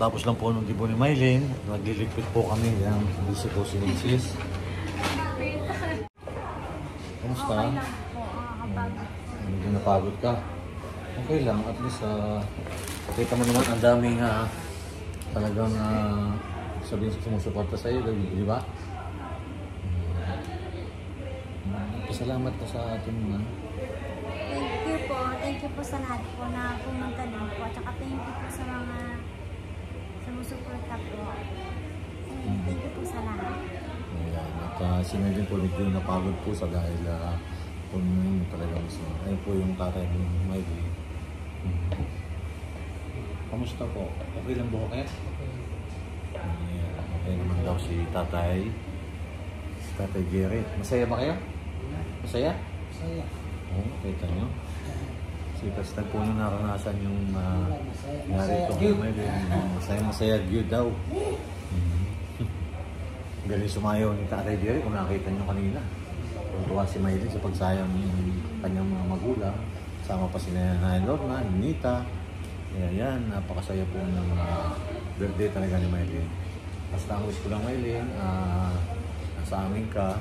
Kakatapos lang po nung dibo ni Mylene. Nagliligpit po kami. Yan, busy po si Mrs. Kamusta? Okay lang po. Medyo napagod ka. Okay lang. At least, kita mo naman ang daming talagang sabihin sumusuporta sa iyo. Di ba? Pasalamat ka sa atin naman. Thank you po. Thank you po sa lahat po na pumunta din po. At saka thank you po sa mga sumusuporta po. Thank you po sa lahat. Ayan. At si Mylene po medyo napagod po sa dahil kung talagang gusto. Ayun po yung tatay ni Mylene. Kamusta po? Okay lang po kayo? Ayan. Okay naman daw si tatay. Si tatay Jerry. Masaya ba kayo? Masaya? Masaya. Oo, kita nyo. Kasi first time po nung naranasan yung nangyari ito kay Mylene. Masaya gyud daw. Galing sumayaw ni Tatay Jerry kung nakita nyo kanina. Tuwa si Mylene sa pagsayaw ng kanyang mga magulang. Kasama pa si Nanay Lorna, Nita. Kaya yan, napakasaya po ng birthday talaga ni Mylene. Basta ang wish ko lang Mylene, nasa amin ka.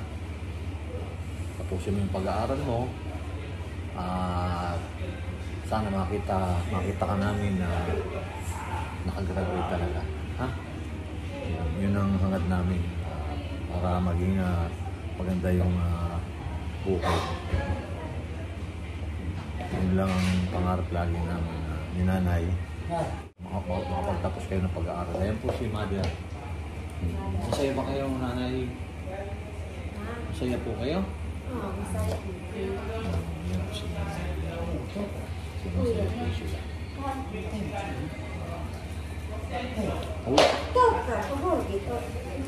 Tapusin mo yung pag-aaral mo. Sana makita ka namin na nakagraduate talaga. Ha? Yun ang hangad namin para maging maganda yung buhay. Yun lang ang pangarap lagi namin ni Nanay. Makapagtapos kayo ng pag-aaral. Ayan po si Mother. Masaya ba kayo, Nanay? Masaya po kayo? Oo, masaya po. Yan po si Nanay. Masaya po sila.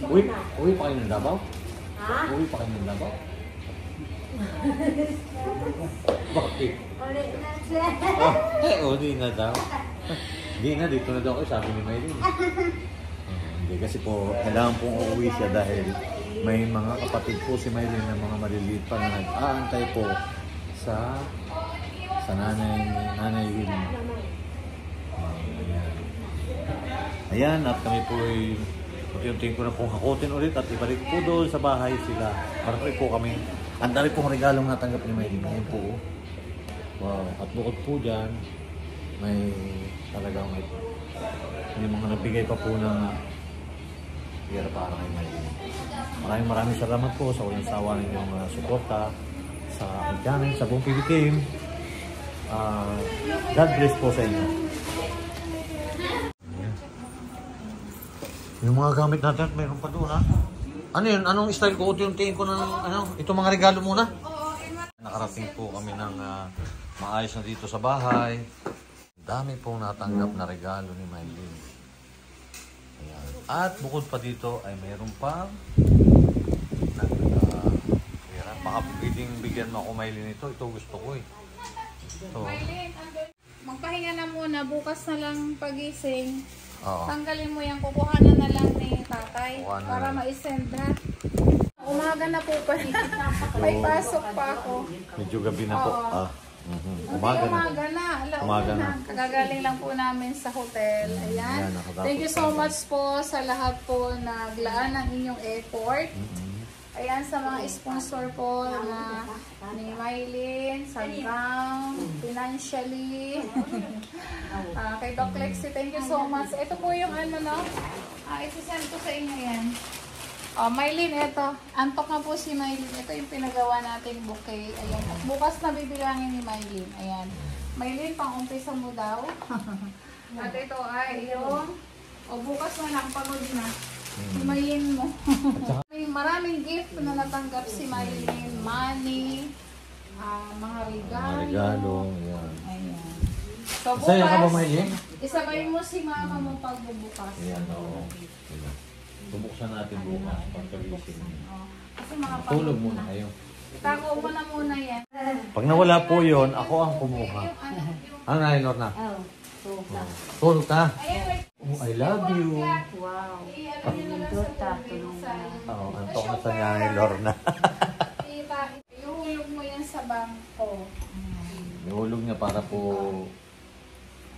Uwi pa kayo ng Davao? Ha? Uwi pa kayo ng Davao? Bakit? Ulit na siya. Di na daw. Di na, dito na daw kayo, sabi ni Mylene. Hindi, kasi po, kailangan pong uuwi siya dahil may mga kapatid po si Mylene na mga maliliit pa na nag-aantay po sa nanay Wilma. Ayan, at kami po ay unti-untiin ko na pong hakutin ulit at ibalik po doon sa bahay sila. Marami po kami. Ang dami pong regalong natanggap ni Mylene. Ngayon po. Wow. At bukod po dyan, may talagang may mga nabigay pa po ng pera para kay Mylene. Maraming salamat po sa walang sawa ninyong suporta sa aking channel, sa buong PB Team. God bless po sa inyo. Yung mga gamit natin, mayroon pa doon ha. Ano yun? Anong style ko? Unti-untiin ko ng itong mga regalo muna. Nakarating po kami ng maayos na dito sa bahay. Dami pong natanggap na regalo ni Mylene. Ayan. At bukod pa dito ay mayroon pang baka pwedeng bigyan mo ako Mylene ito. Ito gusto ko eh. Mylene, magpahinga na muna. Bukas na lang pagising. Oo. Tanggalin mo yan. Kukuhanan na lang ni tatay. Kukuhanan Para na. ma-send na. Umaga na po pa. May pasok pa ako. Medyo gabi na po. Umaga na. Umaga na. Kagagaling lang po namin sa hotel. Ayan. Thank you so much po sa lahat po na naglaan ng inyong effort. Ayan, sa mga sponsor po na ni Mylene, sa gown, financially. Kay Doc Lexi, thank you so much. Ito po yung ano, no? Isasend ko sa inyo yan. Mylene, ito. Antok na po si Mylene. Ito yung pinagawa nating bouquet. Ayan. At bukas na bibilangin ni Mylene. Ayan. Mylene, pang-umpisa mo daw. At ito ay yung... bukas mo lang, pagod na. Himayin mo. May maraming gift na natanggap si Mylene. Money, mga regalo. Mga regalo, yan. Ayan. So bukas, Masaya ka ba, Mylene? isabay mo si mama mo pagbubukas. Ayan, oo. Bubuksan natin bukas pagkagising. Kasi mga Tulog muna kayo. Tako mo na muna yan. Pag nawala po yon, ako ang kumuha. Ano na, Lorna? Tulog ka? Oh, I love you. Wow. Oo, antok na sa niya ni Lorna. Ihulog mo yan sa bangko. Ihulog niya para po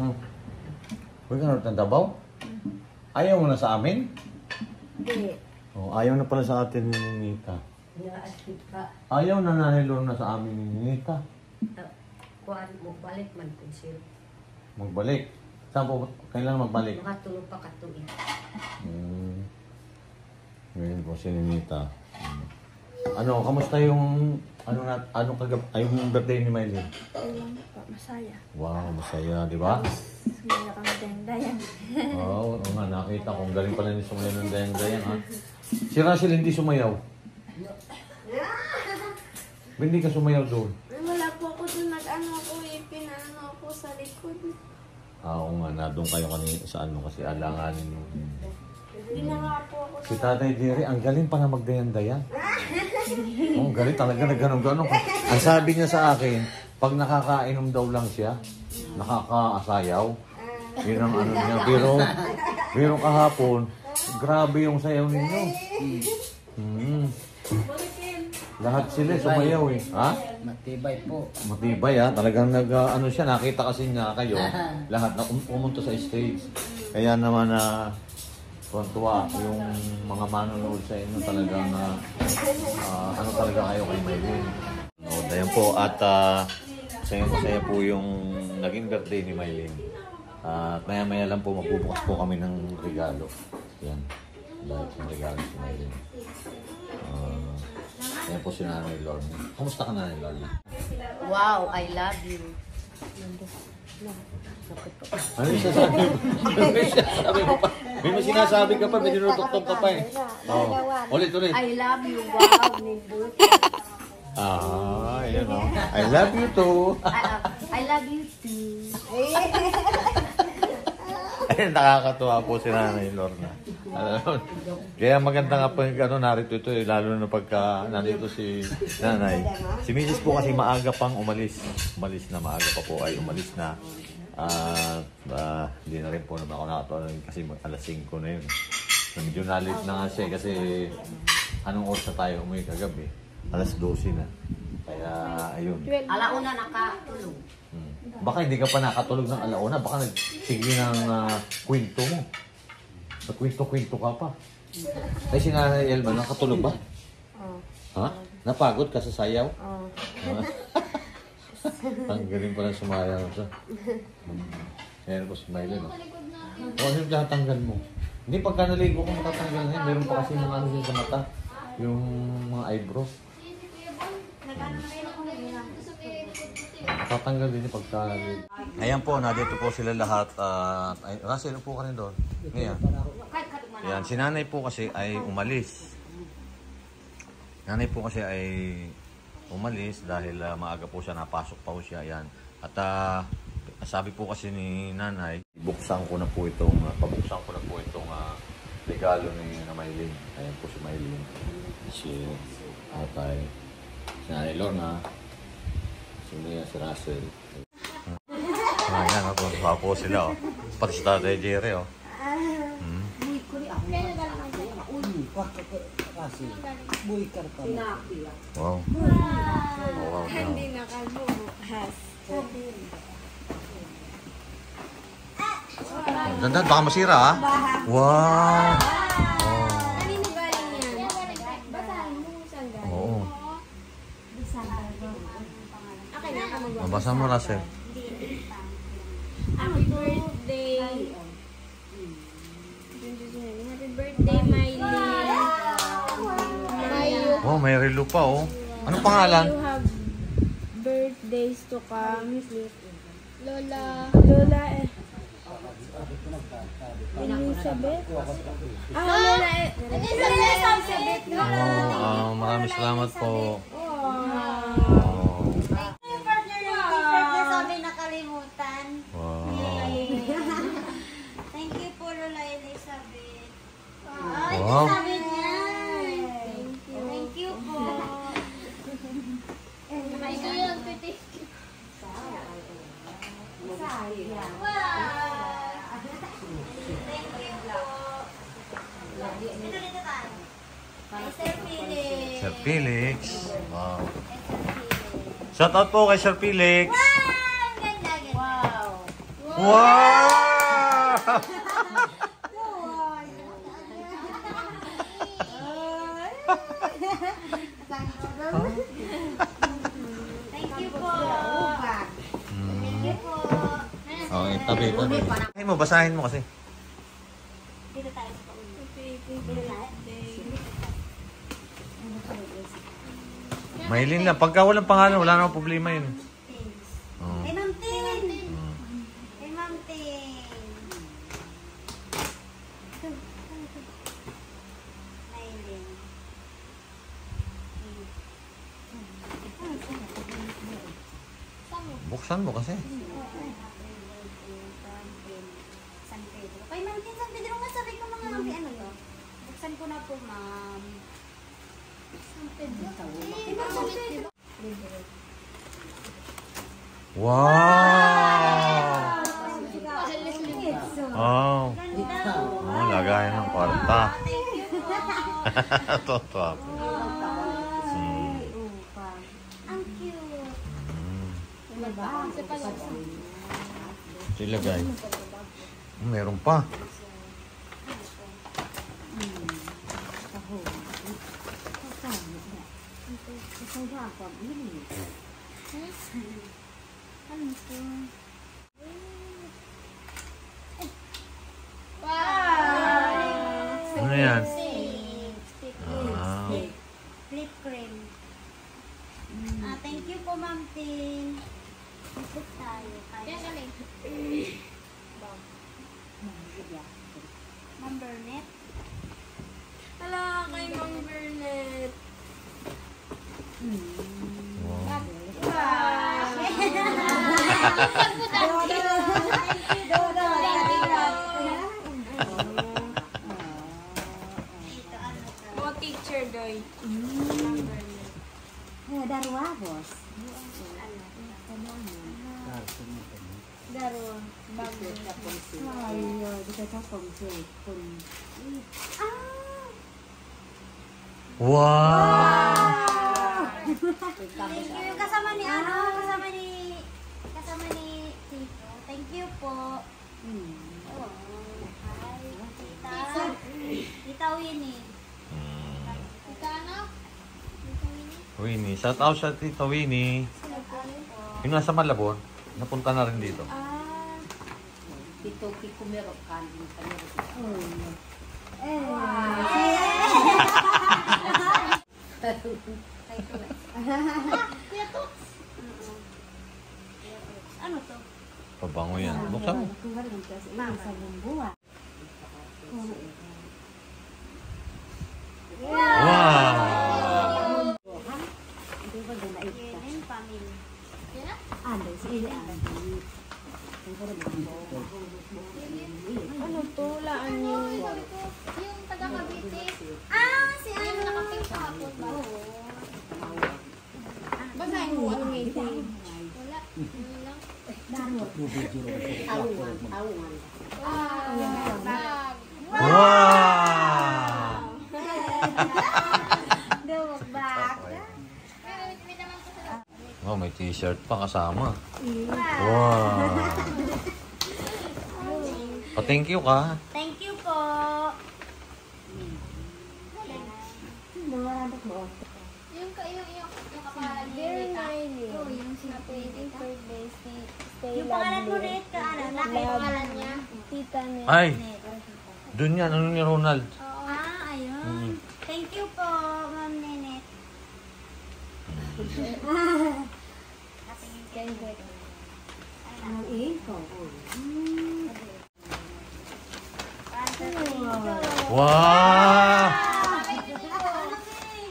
Uy, ganun ng Davao? Ayaw mo na sa amin? Hindi. Oh, ayaw na pala sa atin ni Ninita. Naasip ka. Ayaw na nanilor na sa amin ni Ninita. Kuhan mo, balik man po siya. Magbalik. Saan po? Kailan magbalik? Makatulog pa katuig. Ngayon po si Ninita. Ano, kamusta yung yung birthday ni Mylene? Ayun po, masaya. Wow, masaya, di ba? Sumaya kami dayan. Oo, nga, nakita ko. Ang galing pala ni sumayaw ng dayang-dayang, ha? Si Russell hindi sumayaw. Hindi ka sumayaw doon. Wala po ako doon nag-ano ako pinaano ako sa likod. Oo nga, na doon kayo kanina sa ano kasi alanganin mo. Hindi na nga po ako. Si Tatay Jerry, ang galing pa na magdayan-dayan. Ang galing talaga na gano'n-gano'n. Ang sabi niya sa akin, pag nakakainom daw lang siya, nakakaasayaw. Yun ang ano niya. Pero kahapon, grabe yung sayaw ninyo. Lahat sila sumayaw eh. Ha? Matibay po. Matibay ha. Talagang ano siya, nakita kasi niya kayo. Lahat na pumunta sa stage. Kaya naman na tuwa yung mga manonood sa inyo talagang ano talaga kayo kay Mylene. No, ayan po at masaya po yung naging birthday ni Mylene. At maya-maya lang po magbubukas po kami ng regalo. Yan. Dahil sa regalo si Mylene. Ayan po si Nanay Lorna. Kumusta ka, Nanay Lorna? Wow, I love you. Ano yung sinasabi mo? May mga sinasabi ka pa, may dinutok-tok ka pa eh. Ulit. I love you, wow, Nindut. Ayan o. I love you too. I love you too. Ayun, nakakatuwa po si Nanay Lorna. Kaya maganda nga po yung narito ito eh, lalo na pagka nandito si Nanay. Si Mrs. po kasi maaga pang umalis. Umalis na, maaga pa po ay umalis na. Hindi na rin po naman ako nakatuwa kasi alas 5 na yun. Medyo nalit na nga siya kasi anong oras na tayo umuwi kagabi? Alas 12 na. Kaya ayun. Alauna nakatulog. Baka hindi ka pa nakatulog ng alauna, baka nagsige ng kwento mo. Nagkwento-kwento ka pa. Ay, si Nanay Elma, nakatulog ba? Ha? Napagod ka sa sayaw? Ang galing pala sumayaw siya. Ayan po si Mylene. O, ano yung tatanggal mo? Hindi, pagka naligo ko matatanggal na yun. Meron pa kasi mga ano siya sa mata. Yung mga eyebrow. Tatanggal din yung pagka naligo. Ayan po, nandito po sila lahat. Russell, po ka rin doon. Ngayon. Ayan, si Nanay po kasi ay umalis. Nanay po kasi ay umalis dahil maaga po siya, napasok pa po siya. Ayan. At sabi po kasi ni Nanay, pabuksan ko na po itong regalo ni Mylene. Ayan po si Mylene. Si Atay. Si Nanay Lorna. Si Mia, si Russell. Ayan, natuwa po sila. Pati si Tatay Jerry. Wow. Wow. Hindi nakabubukas. Dandan, baka masira ha? Wow. Kanino galing yan? Basahin mo saan galing. Oo. Okay na, mag-work. Mabasa mo, Russell. Happy birthday. Happy birthday, Mylene. Oh, may relo pa oh. Anong pangalan? You have birthdays to come. Lola Elizabeth? Lola Elizabeth. Oh, maraming salamat po. Sabi nakalimutan. Wow. Thank you po, Lola Elizabeth. Wow. Thank you po. Sir Felix. Wow. Shout out po kay Sir Felix. Wow. Wow! Thank you po. Thank you po. Okay, tabi. Basahin mo, basahin mo kasi. Dito tayo sa paulo. Dito tayo. Mahiling lang. Pagka walang pangalan, wala namang problema yun. Oh. Kay Ma'am Tin. Kay Ma'am Tin. Maylin. Buksan mo kasi. San Pedro. Kay Ma'am Tin, San Pedro nga sabi ko mga Ma'am Tin, ano to? Buksan ko na po, Ma'am. San Pedro. Eh, Ma'am San Pedro. Wow! Oh. Ganda. Oh, lagayan ng kwarta. Thank you po. Totoo. Ang cute. Ilagay. Meron pa. Ano to? Ano yan? Stick. Ah. Lip cream. Thank you po, Ma'am Tin. Ito tayo. Ma'am Burnett. Hala, kay Ma'am Burnett. Wow. Ito, ano to? Mga teacher, Doy. Ma'am Burnett. Darwa, boss. Daro. Bago. Ayo, kita tapong siya. Wow! Thank you. Kasama ni ano? Kasama ni Tito. Thank you po. Oh, hi. Tita. Tita Winnie. Tita ano? Tita Winnie. Winnie. Shout out sa Tita Winnie. Yung nasa Malabon, napunta na rin dito. Dito, kiko meron kanin. Ano to? Pabango yan. Buksan mo. Wow! Yelin family. Ano to? Laan niyo. Yung taga Cavite. Si ano? Nakapit sa hapon ba? Basahin mo. Ano nga ito? Wala. Ano lang? Awan. Wow! Dawag back. Oh, may t-shirt pa kasama. Wow! Pa-thank you ka. Thank you po. Yung kapalan niya. Very nice. Oh, yung Happy birthday. Stay yung pangalan mo rin ka ano? Yung pangalan niya? Tita niya. Ay! Doon yan. Ano ni Ronald? Ayun. Thank you po, Ma'am Nenet. Wow!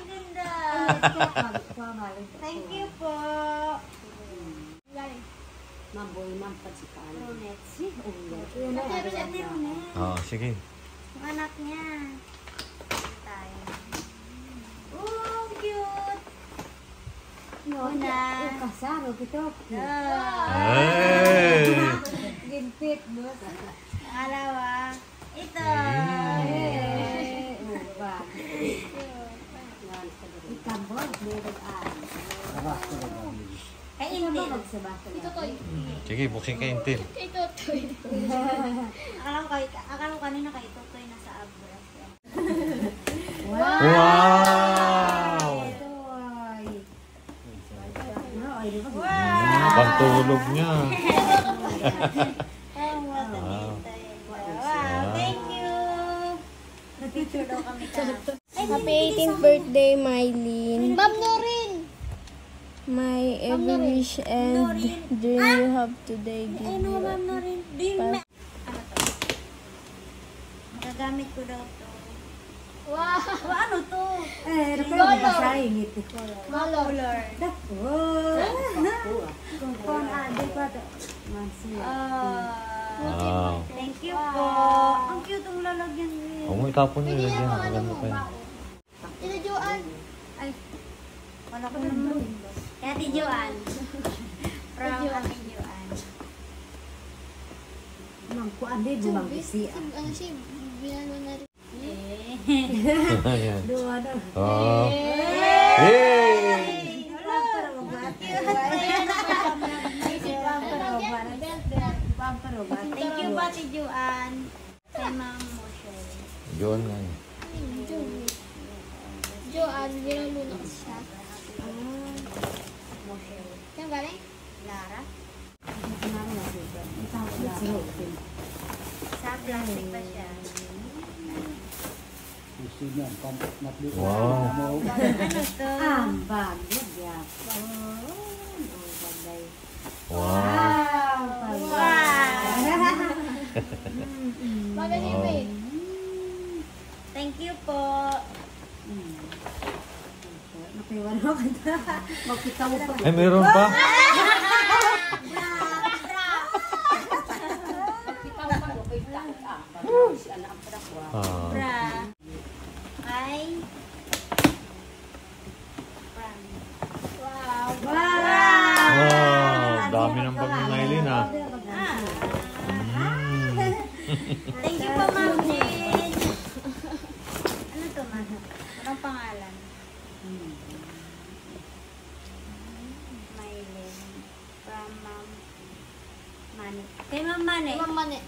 Ganda. Thank you po. Mamboy, mampasikaan. Ronet. Oh, sige. Yung anak niya. Tayo. Oh, cute. Una. Kasaro, kito. Hey! Ginpit, boss. Pangalawa. Ito. Ikambot, meron Kay Intel. Ito toy. Sige, buksin ka Intel. Ito toy. Akala ko kanina kay Totoy nasa abra. Wow! Pantulog niya. Wow, thank you. Picture daw kami ka. Happy 18th birthday, Mylene. Ma'am Norin. My every wish and dream you have today give Ano, you. ma'am na rin. Ano to? Magagamit ko daw to. Wow. Ano to? Color. Wow. Thank you po. Ang cute ang lalagyan niya. Huwag mo itapon niya. Lagyan. Maganda pa yan. Ito Joan. Ay, wala ko naman. Kaya Ate Joan. From Ate Joan. Ano siya? Binano na rin. Ayan. Oh. Yay! Thank you po Ate Joan. Kay Ma'am Moshel. Yun nga. Joan, binano na siya. Saan galing? Lara. Sa plastic ba siya? Wow. Ano to? Wow. Magaling ba eh? Thank you po. Ay, meron pa? Ah. Bra. Ay. Fran. Wow. Wow. Dami ng bag ni Mylene ah. Thank you po, Ma'am Jane. Ano to, Ma'am? Anong pangalan? Mylene. From Ma'am Mane. Kay Ma'am Mane. Ma'am Mane.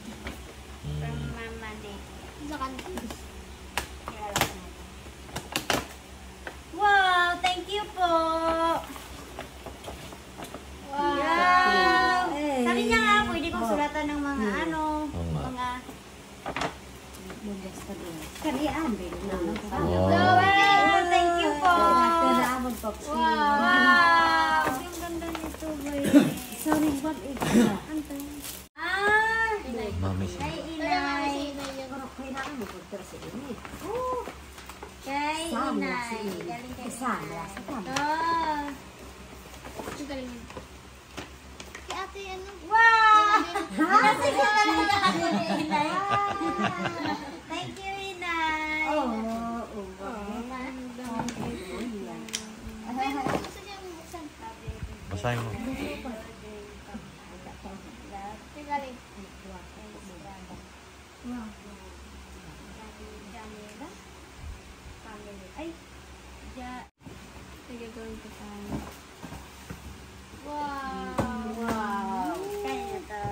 From Ma'am Mane. Sa kanta. Kilala ko na ito. Wow! Thank you po! Wow! Sabi niya nga, pwede kong sulatan ng mga ano, Oo nga. mga... Wow. Wow! Thank you po! Wow. Wow! Yung ganda nito, boy. Anto? Ah! Mami siya. Kay Kaya nga Inay. si Inay yun. Kay Inay. Galing kay Inay. Oh! Ang galing yun. Si ate ano? Wow! Kasi ko talaga ako ni Inay. Thank you, Inay. Gusto niya buksan. Basahin mo. Ang galing. Jamila? Family. Ay! Sige, gawin ko tayo. Wow. Wow! Kaya na to.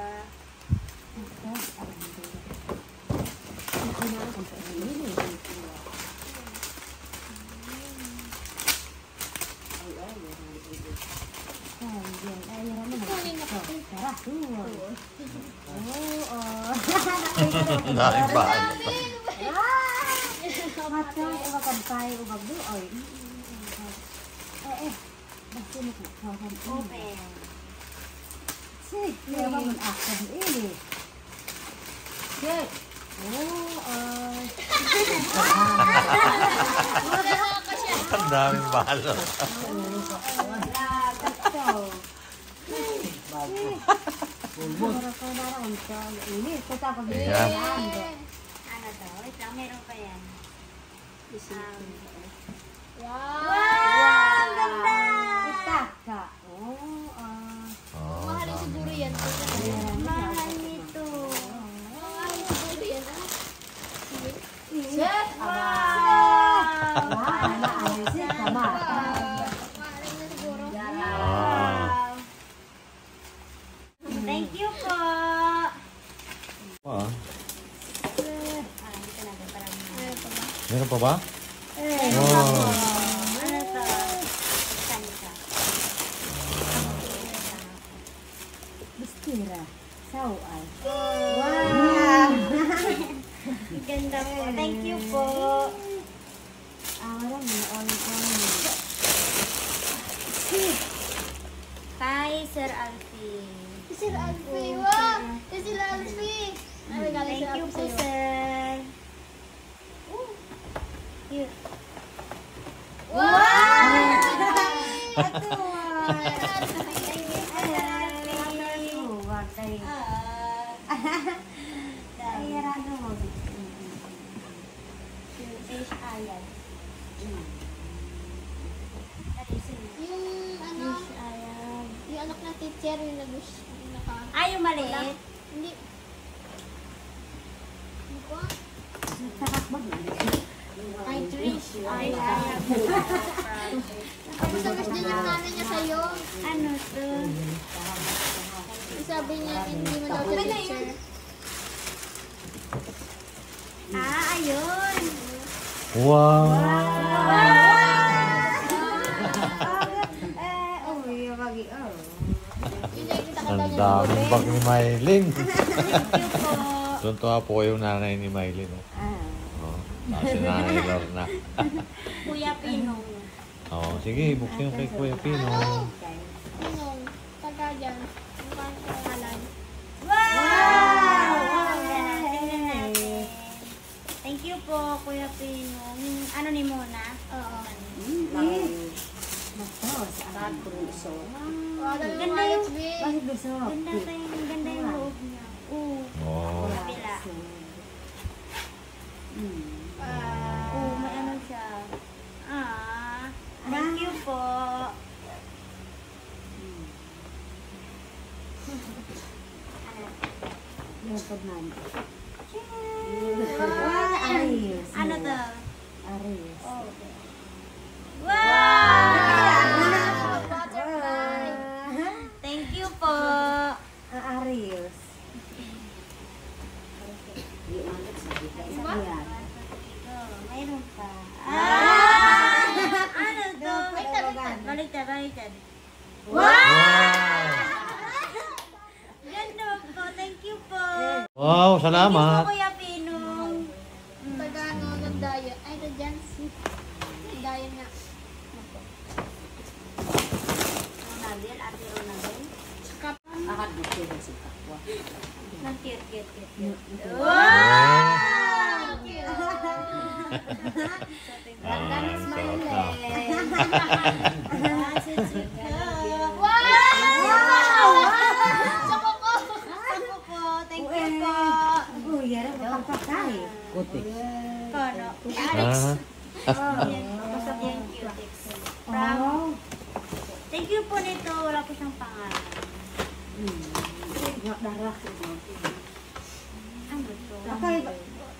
Kunin na po. Dahil ba? Open. Ang daming balo. Ayan. Ano to? Wait lang, meron pa yan. Wow. Wow! Ang ganda! Oh, Mahalin dami. siguro yan. Mahal nito. Mahalin siguro yan. Wow! Mahalin na siguro. Wow. Meron pa ba? Wow. Ano to? Kanka. Bistira. Sauay. Wow! Ganda po. Thank you po. Wala mo. All. Kay Sir Alfie. Sir Alfie, wow! Sir Alfie! Thank you po, sir. Cute. Yung anak ng teacher, yung naka... Ay, yung maliit. Hindi. Ano ko? Ay, Trish. Ay, Tapos ang gusto niya namin niya sa'yo. ano to? Sabi niya, hindi mo daw siya teacher. Ayun. Wow! Ang daming bag ni Mylene. Thank you po. Tuntua po yung nanay ni Mylene. Oh, si nanay Lorna. Kuya Pino. Oh, sige, buksin yung kay Kuya Pino. Anong? Taga dyan. Ang pangalan. Wow! Tingnan natin. Thank you po, Kuya Pino. Ano ni Mona? Oo. Ganda Ganda yung... yung... Ganda yung loob niya. Oh. Kapila. May ano siya. Thank you po. Ano to? Oh. Wow! Thank you po. Mayroon pa. Ano to? Baliktad. Wow! Ganda po. Thank you po. Wow, salamat. Thank you po, Kuya Pinong. Taga ano, nag-diet. Ay, dyan. Diet nga. Ronaldel, Ate Ronaldel. Nang cute. Wow! Ganda ng smile. Sako po. Thank you po. Kono. Yan cutics. Thank you po nito. Wala po siyang pangalan. Ano to?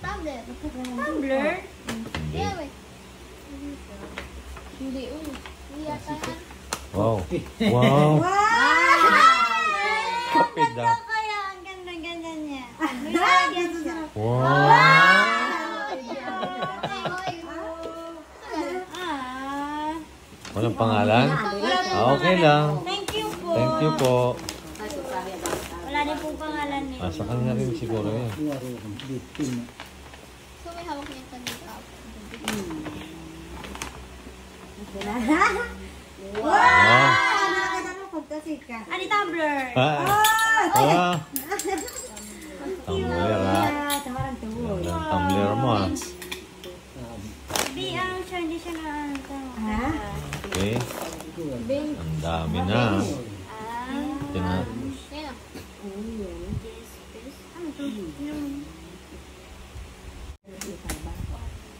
Tablet. Tumbler? Yeah, wait. Hindi, Hindi yata yan. Wow. Wow. Kapit daw. Kaya ang ganda-ganda niya. Nilagyan siya. Wow. Walang pangalan? Okay lang. Thank you po. Thank you po. Wala din pong pangalan niya. Sa kanya rin siguro yan. So, may hawak niya sa makeup. Wow. Ano tumbler? Wow. Tumbler ha. Ang tumbler mo ha. Di, siya, hindi siya na Okay. Ang dami na. Tingnan. Yan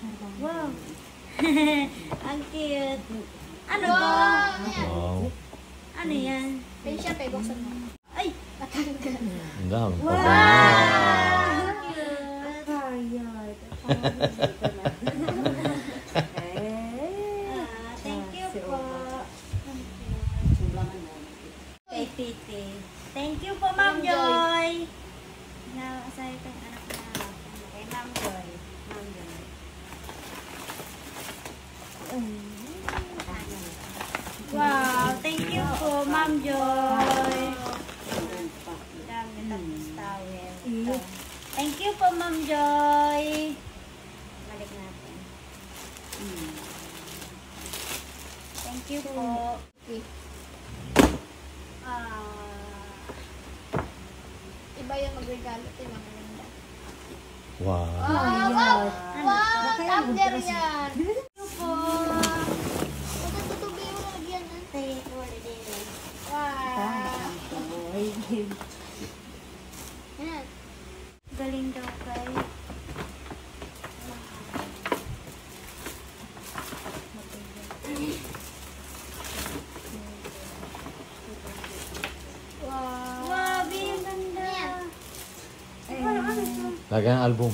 Ano to? Wow. Ang cute. Ano to? Wow. Ano yan? Pwede siya, buksan mo. Ay! Ang dami pa ba? Thank you po. Kay Titi. Thank you po, Ma'am Joy. Nakasaya ko yung anak na kay Ma'am Joy. Ma'am Joy. Dami tapos towel. Ito. Thank you po, Ma'am Joy. Balik natin. Thank you po. Iba yung magregalo. Ito yung maganda. Wow. Wow! Thunder yan! Thank you po. Magatutubi mo lagyan ng Take holiday. wow! Yan. Galing daw kay. Wow, ang ganda. Lagyan ng album.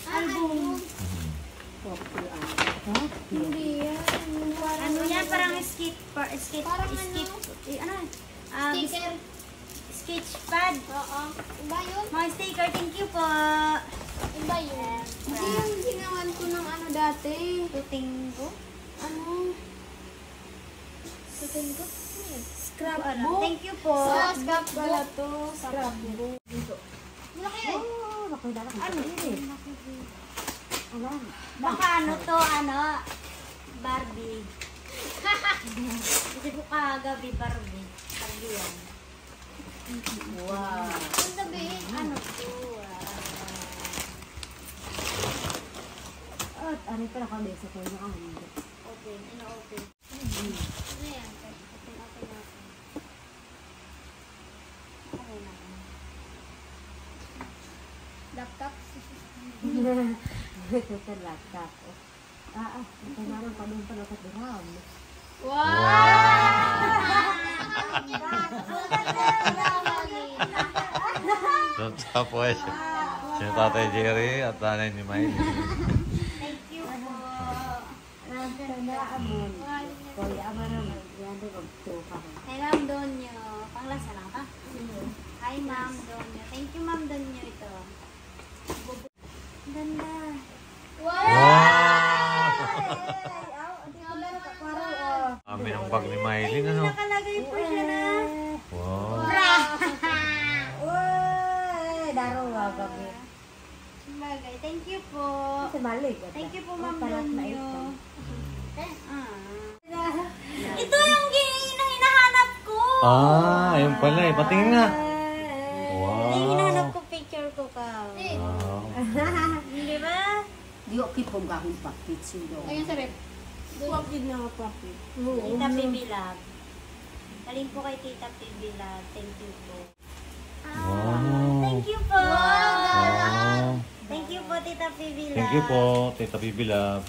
Album. Hindi yan. Ano yan? Parang skate. Parang Ano? Sticker. Sketch pad. Oo. Iba yun? Mga sticker. Thank you po. Iba yun. Kasi yung ginawan ko ng ano dati. Tuting ko. Ano? Tutin ko? Scrapbook. Thank you po. Scrapbook pala to. Scrapbook. Malaki. Ano? Baka ano to, Barbie. Kasi po kagabi Barbie. Barbie yan. Wow. Ang sabihin. Ano to? Ano pala kami sa kanya kami? Open. Ino-open. Ano yan? Open natin. Okay na. Laptop? Ito sa laptop. Ito na lang pa doon pala katiraw. Tapos, si Tatay Jerry at nanay ni Miley. Thank you po. Kuya, ama naman. Yan din magtuka. Hi, Ma'am Donyo. Panglasa lang ka? Hi, Ma'am Donyo. Thank you, Ma'am Donyo. Ito. Ganda. Kami ng bag ni Miley, ano? Nakalagay po siya na. Wow. Daro gabi. Bagay. Thank you po. Sa malik. Thank you po, Ma'am Donyo. Ito yung hinahanap ko. Ayun pala eh. Patingin nga. Yung hinahanap ko picture ko ka. Wow. Di ba? Di ko kipong kahong pakit sila. Ayun sa rep. Pakit na pakit. Tita Pibilab. Galing po kay Tita Pibilab. Thank you po. Wow. Thank you po. Wow. Thank you po, Tita Pibilab. Thank you po, Tita Bibilab.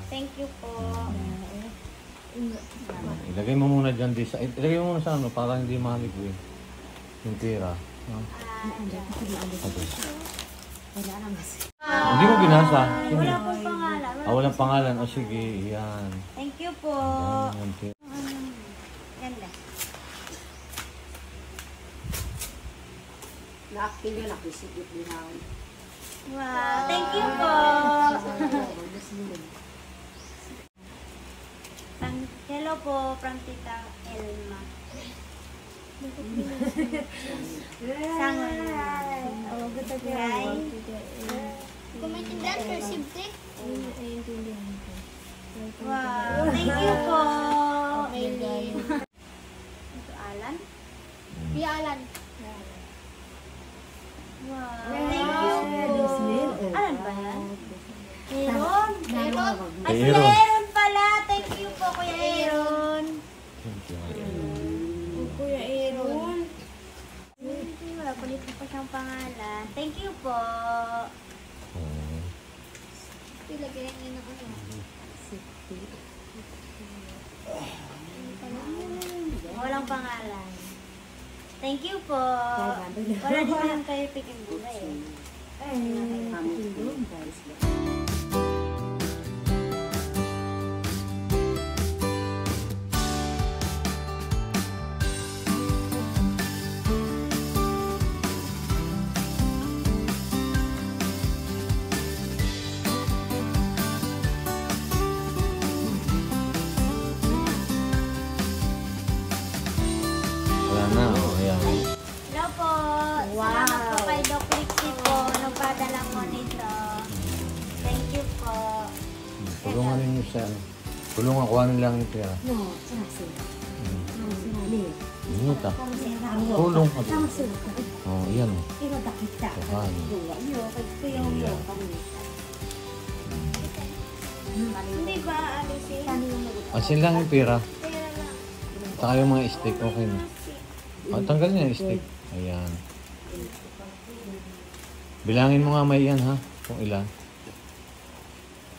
Thank you po. Ilagay mo muna dyan. Ilagay mo muna sa ano para hindi mahaligoy. Yung tira. No? Hindi mo binasa. Sige. Wala pong pangalan. Walang pangalan. O sige, yan. Thank you po. Yan, tira. Ganda. Na-acting yun ako sigit ni Haon. Wow. Thank you po. Hello po from Tita Elma. Sangon. Hi. Kung maintindihan, perceive trick. Wow. Thank you po. Aileen. Ito Alan. Pialan. Wow. Thank you po. Alan ba yan? Aaron. Meron. Ay, si Aaron. Aaron pala. Thank you po, Kuya Aaron. Thank you. Kuya Aaron. Wala, palit pa siyang pangalan. Thank you po. Oh. Ilagay niya ng ano. Walang pangalan. Thank you po. Wala din naman kayo piking buhay. Kami doon, guys. Tulungan ninyo siya. Tulungan, kuhanin lang yung pera. Hindi ta. Tulong ka. Oh, yan o. Kuhanin. Yan. Hindi ba alisin? Asin lang yung pera. Saka yung mga stick, okay na. Tanggalin niya yung stick. Ayan. Bilangin mo nga may yan ha, kung ilan.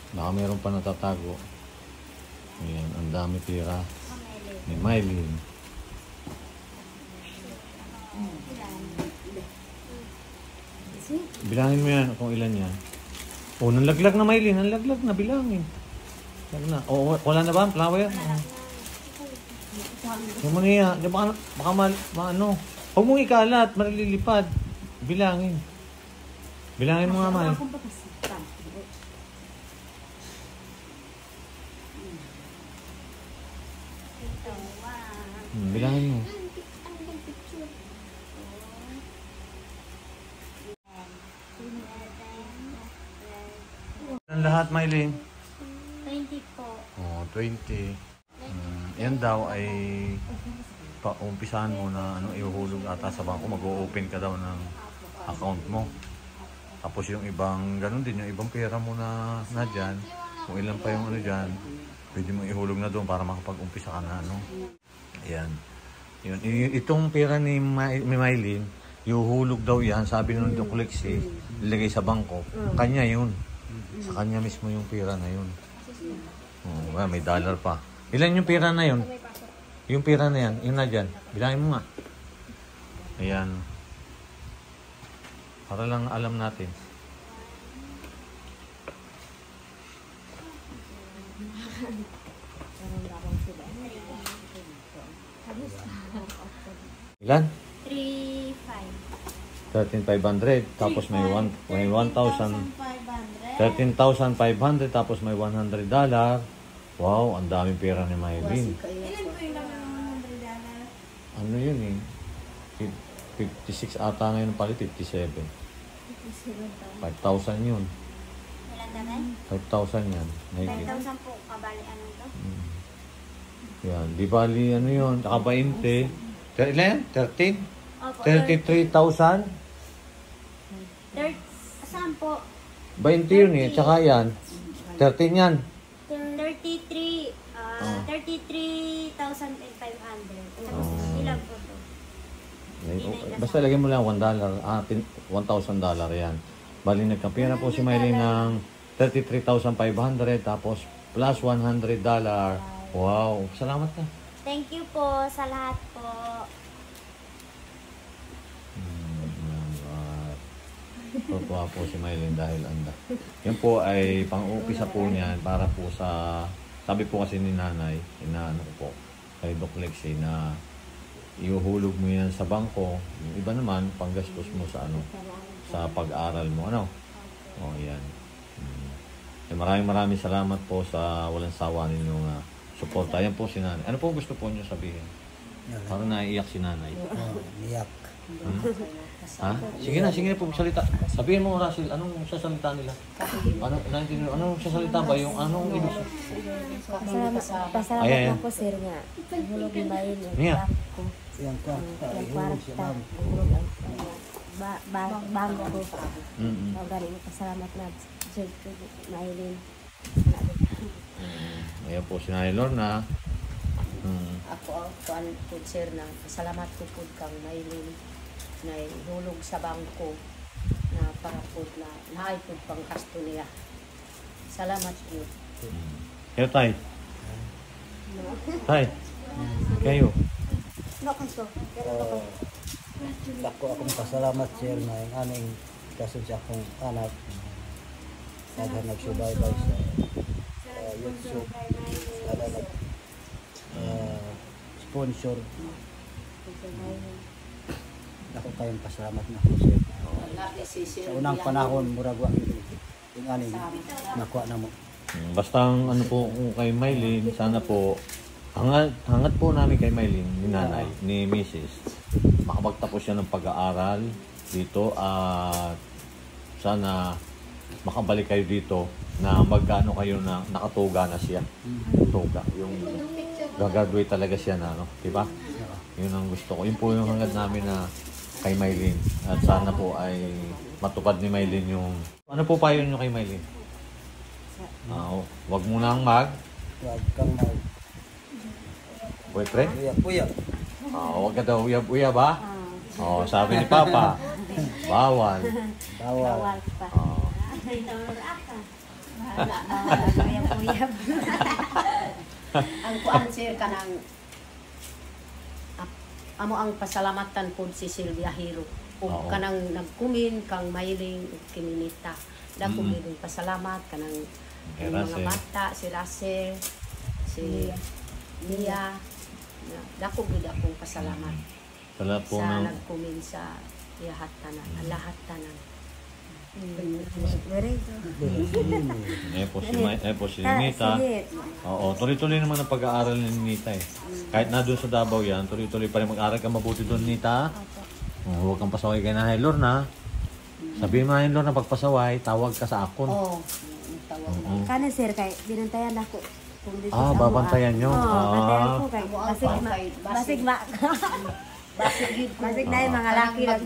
Baka meron pa natatago. Ayan, ang dami pera. Ni Mylene. Bilangin mo yan kung ilan yan. Oh, nalaglag na Mylene, nalaglag na, bilangin. Wala na. Oh, wala na ba ang flower? Yung mo niya, baka ano. Huwag mong ikalat, malilipad. Bilangin. Bilangin mo nga, May. Bilangin mo. Ang lahat, Mylene? 20 po. Oh, 20. Yan daw ay paumpisahan mo na ihuhulog ata sa bangko. Mag-o-open ka daw ng account mo. Tapos yung ibang, ganun din, yung ibang pera mo na dyan, kung ilan pa yung dyan, pwede mo ihulog na doon para makapag-umpisa ka na, Ayan. Yun. Itong pera ni Mylene, ihuhulog daw yan, sabi nung Duklexi, ilagay sa bangko. Kanya yun. Sa kanya mismo yung pera na yun. Oh, may dollar pa. Ilan yung pera na yun? Yung pera na yan, yun na dyan. Bilangin mo nga. Ayan. Para lang alam natin. Ilan? 3,500. 13,500. Tapos may 1,000. 13,500. Tapos may $100. Wow, ang daming pera ni Mylene. Ilan po yung naman ng $100? Ano yun eh? 56 ata ngayon pala, 57. 5,000 yun. Ilan naman? 5,000 yan. 5,000 po, kabali ano to? Yan, di bali ano yun, tsaka 20. Ilan yan? 13? Opo, 33,000? Saan po? 20 yun eh, tsaka yan. 13 yan. 33,500. Ilan po to? Basta lagyan mo lang $1. $1,000 yan. Bali nagkapira po si Mylene ng 33,500 tapos plus $100. Wow, salamat ka. Thank you po sa lahat po. Tutuwa po si Mylene dahil anda. Yan po ay pang-upisa po niyan para po sa, sabi po kasi ni nanay, inaano ko po, kay Doc Lexi na iuhulog mo yan sa bangko. Yung iba naman, panggastos mo sa sa pag-aral mo. O, yan. Maraming salamat po sa walang sawa ninyong suporta. Yan po si nanay. Ano po gusto po niyo sabihin? Parang naiiyak si nanay. Niyak. Ha? Sige na po salita. Sabihin mo, Russell, anong sasalita nila? Anong sasalita ba? Yung anong ibig sabihin? Pasalamat na po, sir, nga. Hulog yung bayin yung Niya. ko. Yang kwarta. Yung Ihulog siya kwarta. lang. Hulog ang bangko ko. So, galing pasalamat na, sir, Mylene. Ayan po si Nanay Lorna. Ako ang po, sir, na salamat ko po kang Mylene na hulog sa bangko na para po na naipod pang kasto niya. Salamat po. Kayo, Tay. Tay. Kayo. Ako akong pasalamat sir na yung aning kaso sa akong anak na nagsubaybay sa YouTube. Sponsor. Ako kayong pasalamat na ako sir. Sa unang panahon, murag wa yung aning nakuha na mo. Basta ang ano po kung kay Mylene, sana po hangat po namin kay Mylene, ni nanay, ni Mrs. Makapagtapos siya ng pag-aaral dito at sana makabalik kayo dito na magkano kayo na nakatuga na siya. Tuga. Yung gagraduate talaga siya na, no? Diba? Yun ang gusto ko. Yun po yung hangad namin na kay Mylene. At sana po ay matupad ni Mylene yung... Ano po payo nyo kay Mylene? Wag mo nang Huwag kang mag... boyfriend? Uyab-uyab. Huwag ka daw uyab-uyab, ha? Sabi ni Papa, bawal. Bawal. pa. Ang kuan sir kanang amo ang pasalamatan pod si Sylvia Hero ug Oo. kanang nagkumin kang Mailing ug Kiminita. Dako gid pasalamat kanang Kay yung Russell. mga bata si Russell, si Mia. Dako gid akong pasalamat Sa lahat po sa ng... nagkumin sa lahat tanan. Very good. po si Nita. Oo, tuloy-tuloy naman ang pag-aaral ni Nita eh. Kahit na doon sa Davao yan, tuloy-tuloy pa rin mag-aaral ka mabuti doon, Nita. Huwag kang pasaway kay Nanay Lorna. Sabihin mo Nanay Lorna, pagpasaway, tawag ka sa akon. Oh, tawag na. Kana sir kay binantayan ako. Babantayan nyo. Bantayan ko kay basig na yung mga laki lang.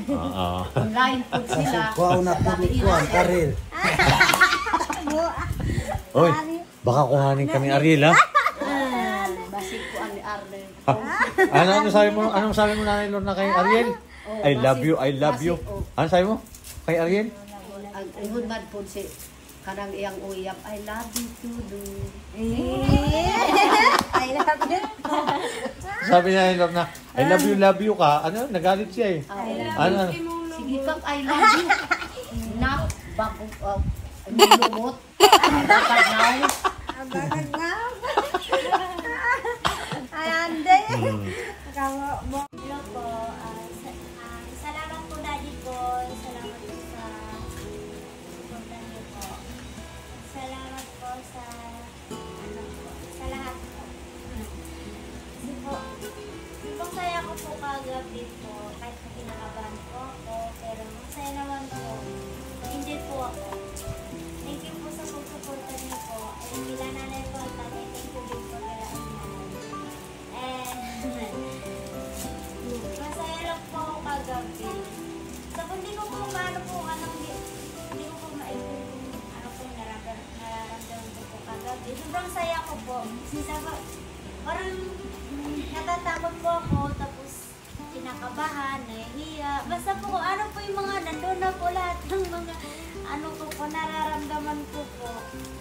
Online po sila. Kuha na po ni Kuan, Karil. Oy, baka kuhanin kami Ariel, ha? Basig ko ang Arlen. Anong sabi mo Nanay Lorna kay Ariel? I love you. Ano sabi mo? Kay Ariel? Ang ingon man po si kanang iyang uyab, I love you too. I love you. Sabi niya Nanay Lorna, I love you ka. Ano? Nagalit siya eh. Ano? Sige kang I love you. Nak, bago, nilumot. Dapat now. Ayande. Hello po. Salamat po Daddy po. Salamat po sa suporta niyo po. Salamat po sa sa lahat po. Kasi po, masaya ko po kagabi po. Kahit na kinakabahan po ako. Pero masaya naman po. Hindi po ako. Thank you po sa pagsuporta niyo po. And kila Nanay po, thank you din po kila Inay. And masaya lang po ako kagabi. So kung di ko po maano po, hindi ko po maipin kung ano po yung nararamdaman ko po kagabi. Sobrang saya ko po. Parang natatakot po ako, tapos kinakabahan, nahihiya. Basta po, ano po yung mga nandun na po lahat ng mga ano ko po, nararamdaman ko po.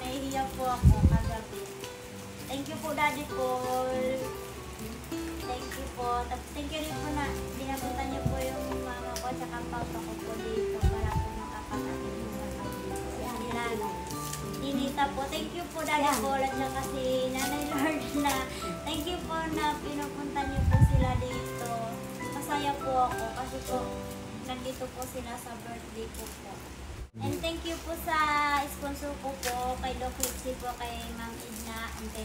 Nahihiya po ako kagabi. Thank you po Daddy Paul. Thank you po. Tapos thank you rin po na binapunta niyo po yung mama ko at saka papa ko po dito para po makapatid mo sa kanila. Ninita po. Thank you po Daddy Paul at saka si Nanay Lord na thank you po na pinupunta niyo po sila dito. Masaya po ako kasi po nandito po sila sa birthday ko po. And thank you po sa sponsor ko po, kay Doc Lipsy po, kay Ma'am Edna, and kay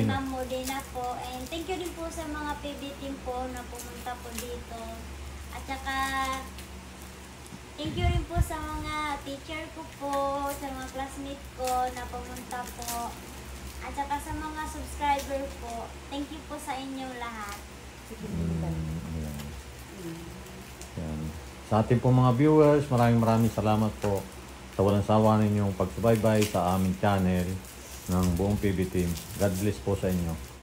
Ma'am Modena po. And thank you din po sa mga PB team po na pumunta po dito. At saka, thank you rin po sa mga teacher ko po, sa mga classmate ko na pumunta po. At saka sa mga subscriber po, thank you po sa inyong lahat. Yan. Sa ating pong mga viewers, maraming salamat po sa walang sawa ninyong pagsubaybay sa aming channel ng buong PB Team. God bless po sa inyo.